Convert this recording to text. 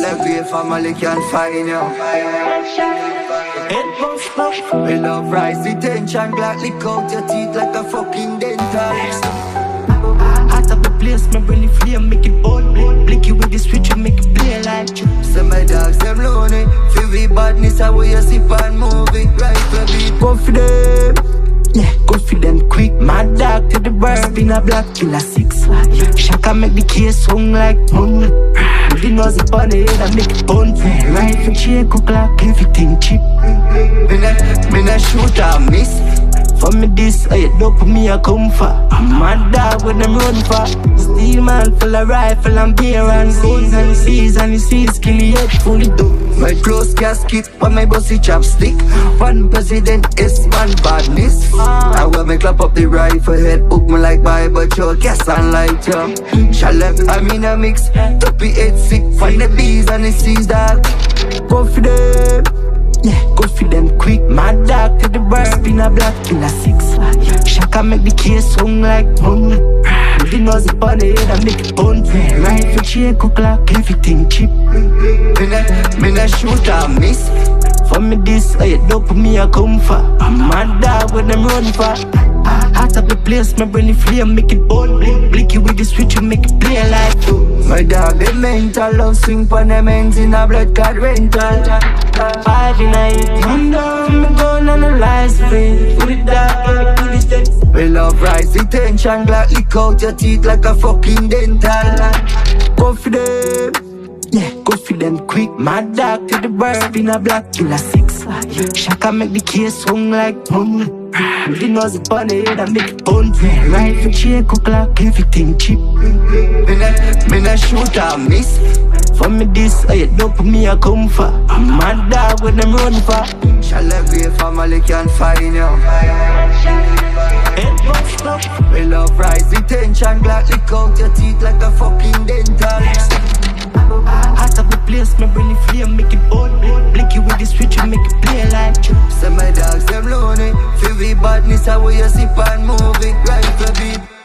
Celebrate family can find you. We love rise the tension, gladly coat your teeth like a fucking dental. Out of the place, my brain flame, make it bold. Blicky with the switch, you make it play like you. Some my dogs, them lonely. Feel we badness, how we sip and move it. Right for beat. Go for them, yeah, go for them quick. My dog to the bird, spin a black Kman 6ixx. Shaka make the case swung like moon. With the nose upon the head, I make it bun. Right for check, cook like everything cheap. Me not shoot or miss. For me this, I dope me a come for. My dog when them run for. Steel man full of rifle and beer and guns. And he sees kill the head fully done. My close casket on my bossy chopstick. One president is one badness. I when me clap up the rifle head, hook me like Bible choke, gas and light up. Shalem, I'm in a mix. Duppy 8-6, find the bees and the seas dog. Go for them, yeah, go for them quick. My dog to the bird, spin a black Kman 6ixx. Shaka make the case swung like moon. With the nose upon the head, I make it bun. Right for check, cook like everything cheap. Me not shoot or miss. For me this, I dope me a come for. My dog when them run for. Out of the place, my brain flame, make it bold. Blicky with the switch, you make it play like you. My dog, the mental love swing pon them ends in a blood clot rental. 5 in a 8, man down, me gun analyze it. With the dog, with the steps. We love rise the tension, gladly coat your teeth like a fucking dental. Go for them, yeah, go for them quick. My dog to the bird, spin a black Kman 6ixx. Shaka make the case swung like moon. With the nose upon the head, I make it bun. Right for check, cook like everything cheap. Me not shoot or miss. For me this, I dope me a come for. My dog when them run for. Celebrate family can find you. We love rise the tension, gladly coat your teeth like a fucking dental. Out of the place, my brain flame, make it bold. Blicky with the switch, you make it play like you. Some my dogs, them lonely. Feel we badness, how we sip and move it. Right for beat.